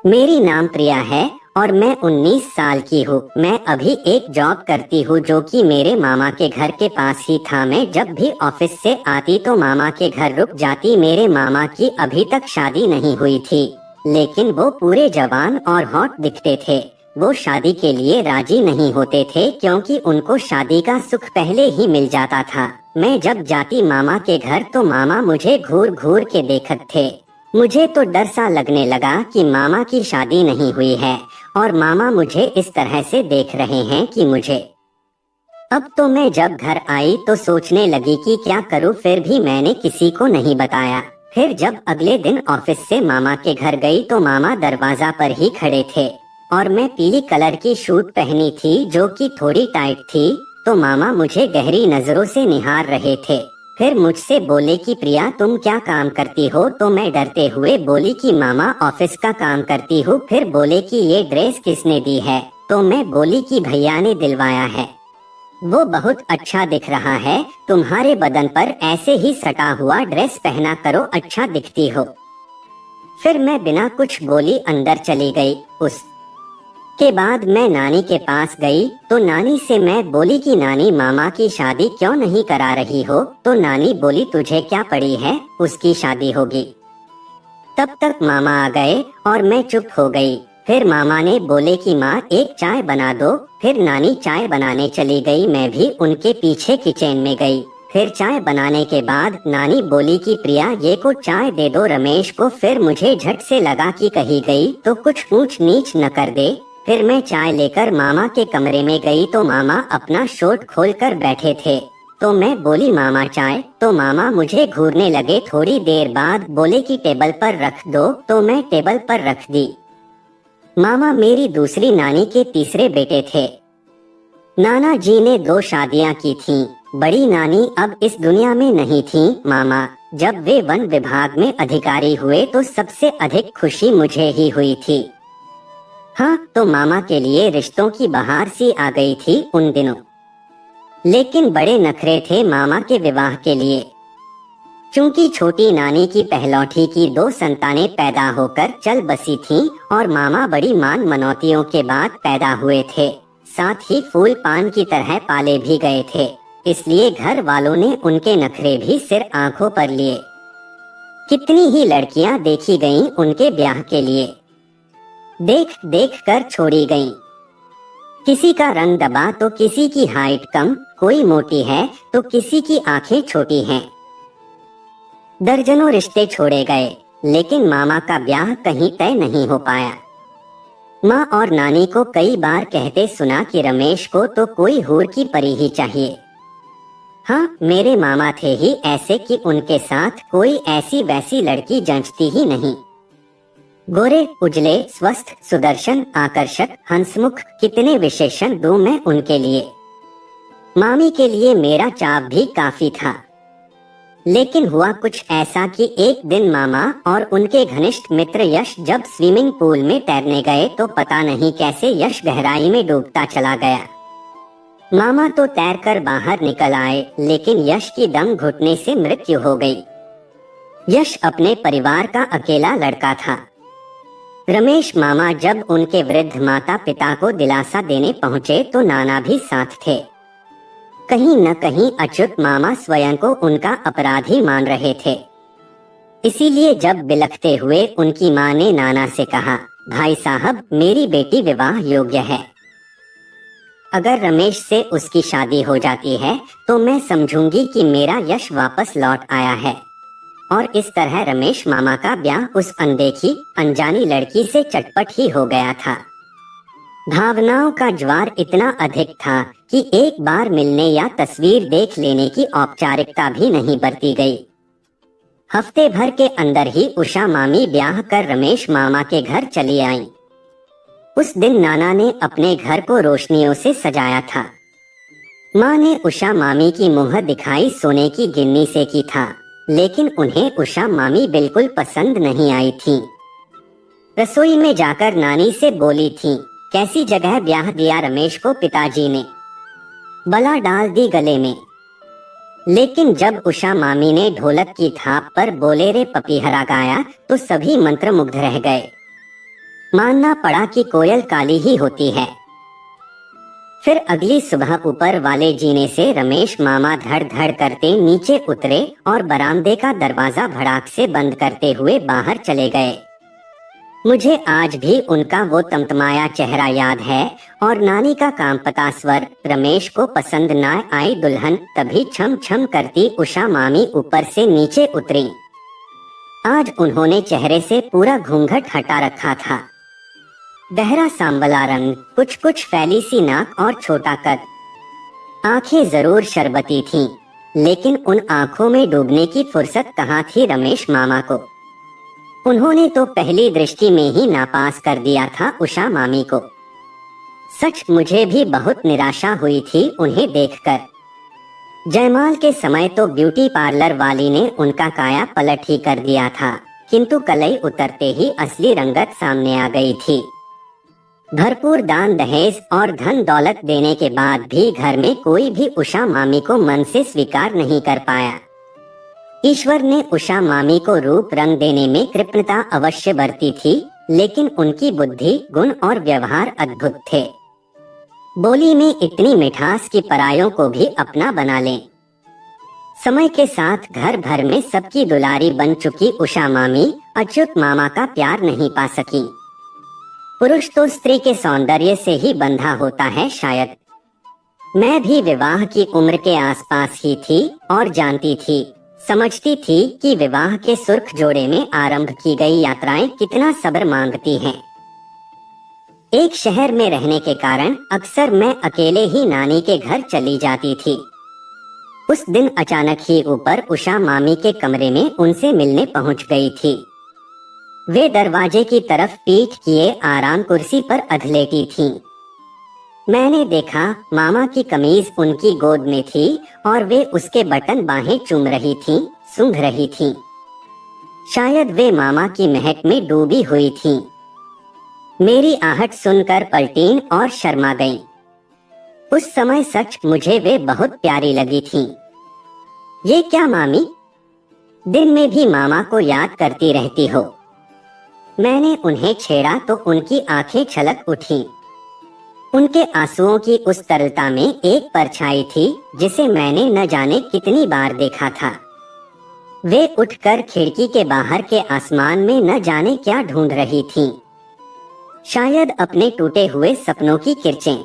मेरी नाम प्रिया है और मैं 19 साल की हूँ। मैं अभी एक जॉब करती हूँ जो कि मेरे मामा के घर के पास ही था। मैं जब भी ऑफिस से आती तो मामा के घर रुक जाती। मेरे मामा की अभी तक शादी नहीं हुई थी, लेकिन वो पूरे जवान और हॉट दिखते थे। वो शादी के लिए राजी नहीं होते थे क्योंकि उनको शादी का सुख पहले ही मिल जाता था। मैं जब जाती मामा के घर तो मामा मुझे घूर घूर के देखत थे। मुझे तो डर सा लगने लगा कि मामा की शादी नहीं हुई है और मामा मुझे इस तरह से देख रहे हैं कि मुझे। अब तो मैं जब घर आई तो सोचने लगी कि क्या करूं, फिर भी मैंने किसी को नहीं बताया। फिर जब अगले दिन ऑफिस से मामा के घर गई तो मामा दरवाजा पर ही खड़े थे और मैं पीली कलर की शूट पहनी थी जो कि थोड़ी टाइट थी। तो मामा मुझे गहरी नजरों से निहार रहे थे। फिर मुझसे बोले कि प्रिया तुम क्या काम करती हो? तो मैं डरते हुए बोली कि मामा ऑफिस का काम करती हूँ। फिर बोले कि ये ड्रेस किसने दी है? तो मैं बोली कि भैया ने दिलवाया है। वो बहुत अच्छा दिख रहा है, तुम्हारे बदन पर ऐसे ही सटा हुआ ड्रेस पहना करो, अच्छा दिखती हो। फिर मैं बिना कुछ बोली अंदर चली गई। उस के बाद मैं नानी के पास गई तो नानी से मैं बोली कि नानी मामा की शादी क्यों नहीं करा रही हो? तो नानी बोली तुझे क्या पड़ी है, उसकी शादी होगी। तब तक मामा आ गए और मैं चुप हो गई। फिर मामा ने बोले कि माँ एक चाय बना दो। फिर नानी चाय बनाने चली गई, मैं भी उनके पीछे किचन में गई। फिर चाय बनाने के बाद नानी बोली कि प्रिया ये को चाय दे दो रमेश को। फिर मुझे झट से लगा कि कही गई तो कुछ ऊंच नीच न कर दे। फिर मैं चाय लेकर मामा के कमरे में गई तो मामा अपना शर्ट खोलकर बैठे थे। तो मैं बोली मामा चाय? तो मामा मुझे घूरने लगे। थोड़ी देर बाद बोले कि टेबल पर रख दो। तो मैं टेबल पर रख दी। मामा मेरी दूसरी नानी के तीसरे बेटे थे। नाना जी ने 2 शादियां की थीं। बड़ी नानी अब इस दुनिया में नहीं थीं। मामा जब वे वन विभाग में अधिकारी हुए तो सबसे अधिक खुशी मुझे ही हुई थी। हाँ, तो मामा के लिए रिश्तों की बहार सी आ गई थी उन दिनों। लेकिन बड़े नखरे थे मामा के विवाह के लिए। चूंकि छोटी नानी की पहलौठी की 2 संतानें पैदा होकर चल बसी थीं और मामा बड़ी मान मनौतियों के बाद पैदा हुए थे, साथ ही फूल पान की तरह पाले भी गए थे। इसलिए घर वालों ने उनके नखरे भी सिर आंखों पर लिए। कितनी ही लड़कियां देखी गईं उनके ब्याह के लिए, देख देख कर छोड़ी गईं। किसी का रंग दबा तो किसी की हाइट कम, कोई मोटी है तो किसी की आंखें छोटी हैं। दर्जनों रिश्ते छोड़े गए, लेकिन मामा का ब्याह कहीं तय नहीं हो पाया। माँ और नानी को कई बार कहते सुना कि रमेश को तो कोई हूर की परी ही चाहिए। हाँ, मेरे मामा थे ही ऐसे कि उनके साथ कोई ऐसी वैसी लड़की जंचती ही नहीं। गोरे, उजले, स्वस्थ, सुदर्शन, आकर्षक, हंसमुख, कितने विशेषण दूं मैं उनके लिए। मामी के लिए मेरा चाव भी काफी था। लेकिन हुआ कुछ ऐसा कि एक दिन मामा और उनके घनिष्ठ मित्र यश जब स्विमिंग पूल में तैरने गए तो पता नहीं कैसे यश गहराई में डूबता चला गया। मामा तो तैरकर बाहर निकल आए, लेकिन यश की दम घुटने से मृत्यु हो गई। यश अपने परिवार का अकेला लड़का था। रमेश मामा जब उनके वृद्ध माता पिता को दिलासा देने पहुंचे तो नाना भी साथ थे। कहीं न कहीं अच्युत मामा स्वयं को उनका अपराधी मान रहे थे। इसीलिए जब बिलखते हुए उनकी मां ने नाना से कहा, भाई साहब मेरी बेटी विवाह योग्य है। अगर रमेश से उसकी शादी हो जाती है तो मैं समझूंगी कि मेरा यश वापस लौट आया है। और इस तरह रमेश मामा का ब्याह उस अनदेखी अनजानी लड़की से चटपट ही हो गया था। भावनाओं का ज्वार इतना अधिक था कि एक बार मिलने या तस्वीर देख लेने की औपचारिकता भी नहीं बरती गई। हफ्ते भर के अंदर ही उषा मामी ब्याह कर रमेश मामा के घर चली आईं। उस दिन नाना ने अपने घर को रोशनियों से सजाया था। माँ ने उषा मामी की मुहर दिखाई सोने की गिन्नी से की था, लेकिन उन्हें उषा मामी बिल्कुल पसंद नहीं आई थी। रसोई में जाकर नानी से बोली थी, कैसी जगह ब्याह दिया रमेश को पिताजी ने, बला डाल दी गले में। लेकिन जब उषा मामी ने ढोलक की थाप पर बोले रे पपीहरा गाया तो सभी मंत्रमुग्ध रह गए। मानना पड़ा कि कोयल काली ही होती है। फिर अगली सुबह ऊपर वाले जीने से रमेश मामा धड़ धड़ करते नीचे उतरे और बरामदे का दरवाजा भड़ाक से बंद करते हुए बाहर चले गए। मुझे आज भी उनका वो तमतमाया चेहरा याद है और नानी का काम पता स्वर। रमेश को पसंद ना आई दुल्हन तभी छम छम करती उषा मामी ऊपर से नीचे उतरी। आज उन्होंने चेहरे से पूरा घूंघट हटा रखा था। गहरा सांवला रंग, कुछ कुछ फैली सी नाक और छोटा कद। आंखें जरूर शरबती थीं, लेकिन उन आंखों में डूबने की फुर्सत कहाँ थी रमेश मामा को। उन्होंने तो पहली दृष्टि में ही नापास कर दिया था उषा मामी को। सच मुझे भी बहुत निराशा हुई थी उन्हें देखकर। जयमाल के समय तो ब्यूटी पार्लर वाली ने उनका काया पलट ही कर दिया था, किंतु कलई उतरते ही असली रंगत सामने आ गई थी। भरपूर दान दहेज और धन दौलत देने के बाद भी घर में कोई भी उषा मामी को मन से स्वीकार नहीं कर पाया। ईश्वर ने उषा मामी को रूप रंग देने में कृपणता अवश्य बरती थी, लेकिन उनकी बुद्धि, गुण और व्यवहार अद्भुत थे। बोली में इतनी मिठास की परायों को भी अपना बना लें। समय के साथ घर भर में सबकी दुलारी बन चुकी उषा मामी अच्युत मामा का प्यार नहीं पा सकी। पुरुष तो स्त्री के सौंदर्य से ही बंधा होता है शायद। मैं भी विवाह की उम्र के आसपास ही थी और जानती थी, समझती थी कि विवाह के सुर्ख जोड़े में आरंभ की गई यात्राएं कितना सब्र मांगती हैं। एक शहर में रहने के कारण अक्सर मैं अकेले ही नानी के घर चली जाती थी। उस दिन अचानक ही ऊपर उषा मामी के कमरे में उनसे मिलने पहुंच गई थी। वे दरवाजे की तरफ पीठ किए आराम कुर्सी पर अधलेटी थीं। मैंने देखा मामा की कमीज उनकी गोद में थी और वे उसके बटन बाहें चूम रही थीं, सूंघ रही थीं। शायद वे मामा की महक में डूबी हुई थीं। मेरी आहट सुनकर पलटीं और शर्मा गईं। उस समय सच मुझे वे बहुत प्यारी लगी थीं। ये क्या मामी, दिन में भी मामा को याद करती रहती हो? मैंने उन्हें छेड़ा तो उनकी आंखें छलक उठीं। उनके आंसुओं की उस तरलता में एक परछाई थी जिसे मैंने न जाने कितनी बार देखा था। वे उठकर खिड़की के बाहर के आसमान में न जाने क्या ढूंढ रही थीं। शायद अपने टूटे हुए सपनों की किरचें।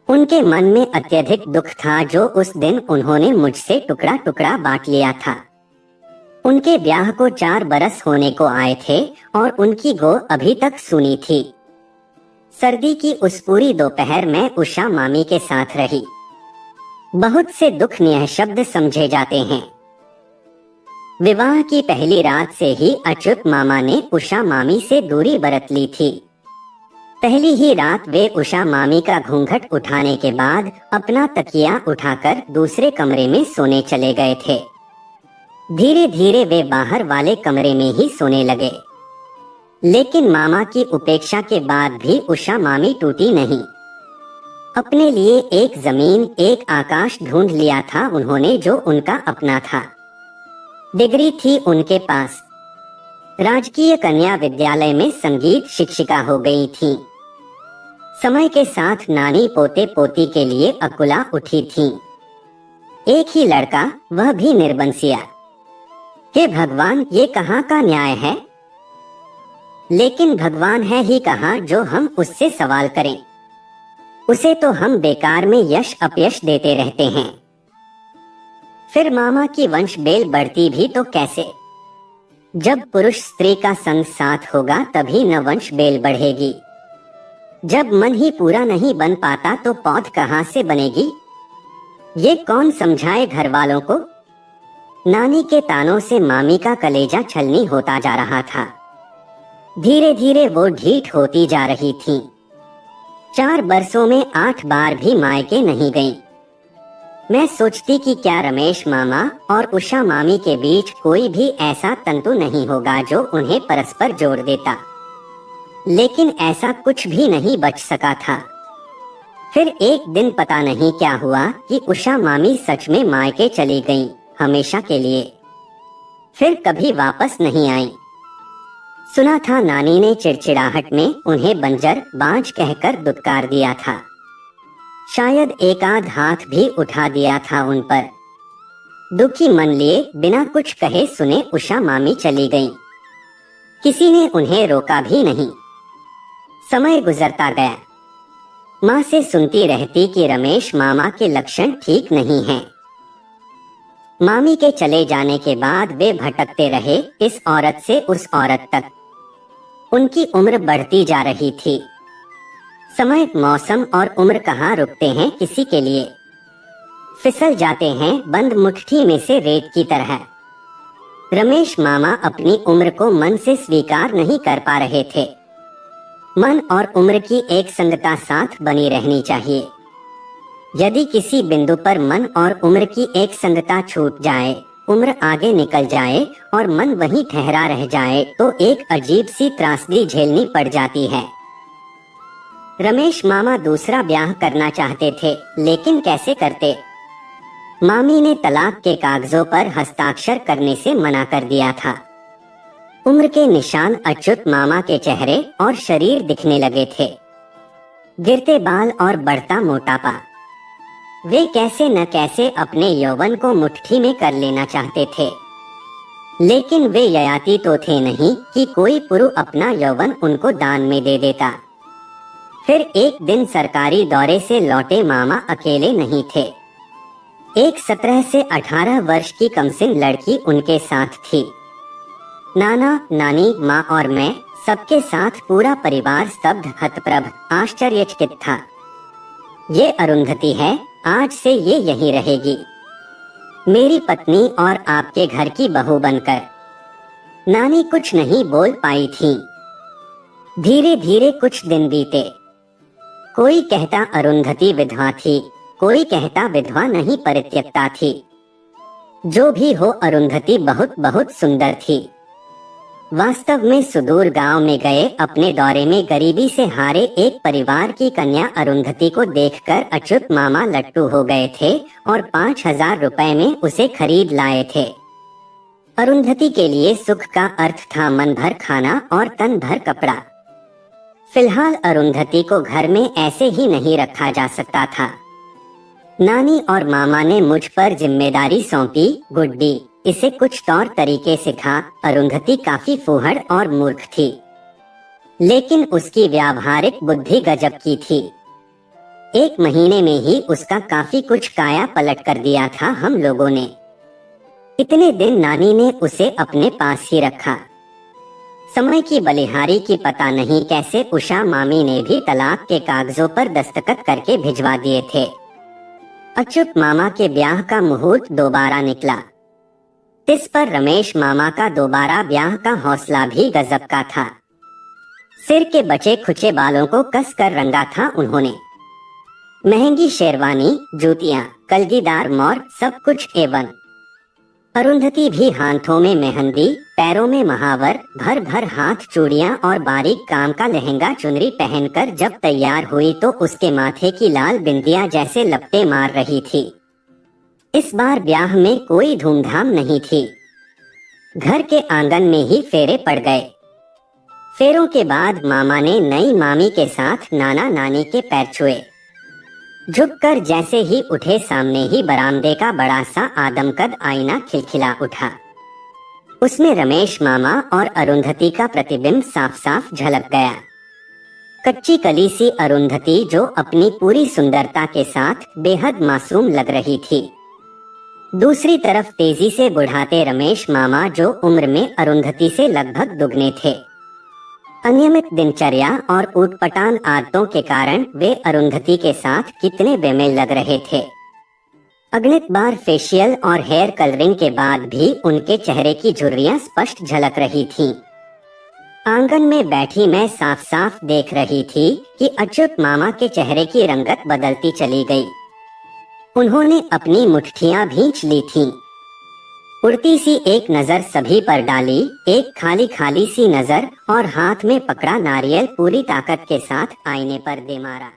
उनके मन में अत्यधिक दुख था जो उस दिन उन्होंने मुझसे टुकड़ा टुकड़ा बांट लिया था। उनके ब्याह को 4 बरस होने को आए थे और उनकी गो अभी तक सूनी थी। सर्दी की उस पूरी दोपहर में उषा मामी के साथ रही। बहुत से दुख निःशब्द समझे जाते हैं। विवाह की पहली रात से ही अच्युत मामा ने उषा मामी से दूरी बरत ली थी। पहली ही रात वे उषा मामी का घूंघट उठाने के बाद अपना तकिया उठाकर दूसरे कमरे में सोने चले गए थे। धीरे धीरे वे बाहर वाले कमरे में ही सोने लगे। लेकिन मामा की उपेक्षा के बाद भी उषा मामी टूटी नहीं। अपने लिए एक जमीन, एक आकाश ढूंढ लिया था उन्होंने जो उनका अपना था। डिग्री थी उनके पास। राजकीय कन्या विद्यालय में संगीत शिक्षिका हो गई थी। समय के साथ नानी पोते पोती के लिए अकुला उठी थी। एक ही लड़का, वह भी निर्बंसिया। हे भगवान, ये कहाँ का न्याय है? लेकिन भगवान है ही कहाँ जो हम उससे सवाल करें। उसे तो हम बेकार में यश अपयश देते रहते हैं। फिर मामा की वंश बेल बढ़ती भी तो कैसे? जब पुरुष स्त्री का संग साथ होगा तभी न वंश बेल बढ़ेगी। जब मन ही पूरा नहीं बन पाता तो पौध कहाँ से बनेगी? ये कौन समझाए घर वालों को? नानी के तानों से मामी का कलेजा छलनी होता जा रहा था। धीरे धीरे वो ढीठ होती जा रही थी। 4 बरसों में 8 बार भी मायके नहीं गईं। मैं सोचती कि क्या रमेश मामा और उषा मामी के बीच कोई भी ऐसा तंतु नहीं होगा जो उन्हें परस्पर जोड़ देता। लेकिन ऐसा कुछ भी नहीं बच सका था। फिर एक दिन पता नहीं क्या हुआ कि उषा मामी सच में मायके चली गईं, हमेशा के लिए। फिर कभी वापस नहीं आई। सुना था नानी ने चिड़चिड़ाहट में उन्हें बंजर बांझ कहकर दुत्कार दिया था। शायद एक आध हाथ भी उठा दिया था उन पर। दुखी मन लिए बिना कुछ कहे सुने उषा मामी चली गईं। किसी ने उन्हें रोका भी नहीं। समय गुजरता गया। माँ से सुनती रहती कि रमेश मामा के लक्षण ठीक नहीं हैं। मामी के चले जाने के बाद वे भटकते रहे, इस औरत से उस औरत तक। उनकी उम्र बढ़ती जा रही थी। समय, मौसम और उम्र कहाँ रुकते हैं किसी के लिए। फिसल जाते हैं बंद मुट्ठी में से रेत की तरह। रमेश मामा अपनी उम्र को मन से स्वीकार नहीं कर पा रहे थे। मन और उम्र की एक संगता साथ बनी रहनी चाहिए। यदि किसी बिंदु पर मन और उम्र की एक संगता छूट जाए, उम्र आगे निकल जाए और मन वहीं ठहरा रह जाए तो एक अजीब सी त्रासदी झेलनी पड़ जाती है। रमेश मामा दूसरा ब्याह करना चाहते थे, लेकिन कैसे करते। मामी ने तलाक के कागजों पर हस्ताक्षर करने से मना कर दिया था। उम्र के निशान अच्युत मामा के चेहरे और शरीर दिखने लगे थे। गिरते बाल और बढ़ता मोटापा। वे कैसे न कैसे अपने यौवन को मुट्ठी में कर लेना चाहते थे, लेकिन वे ययाति तो थे नहीं कि कोई पुरु अपना यौवन उनको दान में दे देता। फिर एक दिन सरकारी दौरे से लौटे मामा अकेले नहीं थे। एक 17 से 18 वर्ष की कमसिन लड़की उनके साथ थी। नाना, नानी, माँ और मैं, सबके साथ पूरा परिवार स्तब्ध, हतप्रभ, आश्चर्यचकित था। ये अरुंधति है, आज से ये यहीं रहेगी, मेरी पत्नी और आपके घर की बहू बनकर। नानी कुछ नहीं बोल पाई थी। धीरे धीरे कुछ दिन बीते। कोई कहता अरुंधति विधवा थी, कोई कहता विधवा नहीं परित्यक्ता थी। जो भी हो, अरुंधति बहुत बहुत सुंदर थी। वास्तव में सुदूर गांव में गए अपने दौरे में गरीबी से हारे एक परिवार की कन्या अरुंधति को देखकर अच्युत मामा लट्टू हो गए थे और 5,000 रुपए में उसे खरीद लाए थे। अरुंधति के लिए सुख का अर्थ था मन भर खाना और तन भर कपड़ा। फिलहाल अरुंधति को घर में ऐसे ही नहीं रखा जा सकता था। नानी और मामा ने मुझ पर जिम्मेदारी सौंपी। गुड्डी, इसे कुछ तौर तरीके सिखा। अरुंधति काफी फूहड़ और मूर्ख थी, लेकिन उसकी व्यावहारिक बुद्धि गजब की थी। 1 महीने में ही उसका काफी कुछ काया पलट कर दिया था हम लोगों ने। इतने दिन नानी ने उसे अपने पास ही रखा। समय की बलिहारी की पता नहीं कैसे उषा मामी ने भी तलाक के कागजों पर दस्तखत करके भिजवा दिए थे। अच्युत मामा के ब्याह का मुहूर्त दोबारा निकला। इस पर रमेश मामा का दोबारा ब्याह का हौसला भी गजब का था। सिर के बचे खुचे बालों को कस कर रंगा था उन्होंने। महंगी शेरवानी, जूतियां, कलगीदार मोर, सब कुछ एवन। अरुंधति भी हाथों में मेहंदी, पैरों में महावर, भर भर हाथ चूड़ियां और बारीक काम का लहंगा चुनरी पहनकर जब तैयार हुई तो उसके माथे की लाल बिंदियां जैसे लपटे मार रही थी। इस बार ब्याह में कोई धूमधाम नहीं थी। घर के आंगन में ही फेरे पड़ गए। फेरों के बाद मामा ने नई मामी के साथ नाना नानी के पैर छुए। झुककर जैसे ही उठे, सामने ही बरामदे का बड़ा सा आदमकद आईना खिलखिला उठा। उसमें रमेश मामा और अरुंधति का प्रतिबिंब साफ साफ झलक गया। कच्ची कली सी अरुंधति जो अपनी पूरी सुंदरता के साथ बेहद मासूम लग रही थी। दूसरी तरफ तेजी से बुढ़ाते रमेश मामा जो उम्र में अरुंधति से लगभग दुगने थे। अनियमित दिनचर्या और ऊटपटांग आदतों के कारण वे अरुंधति के साथ कितने बेमेल लग रहे थे। अगणित बार फेशियल और हेयर कलरिंग के बाद भी उनके चेहरे की झुर्रियां स्पष्ट झलक रही थीं। आंगन में बैठी मैं साफ साफ देख रही थी कि अच्युत मामा के चेहरे की रंगत बदलती चली गई। उन्होंने अपनी मुट्ठियां भींच ली थीं। उड़ती सी एक नजर सभी पर डाली, एक खाली खाली सी नजर, और हाथ में पकड़ा नारियल पूरी ताकत के साथ आईने पर दे मारा।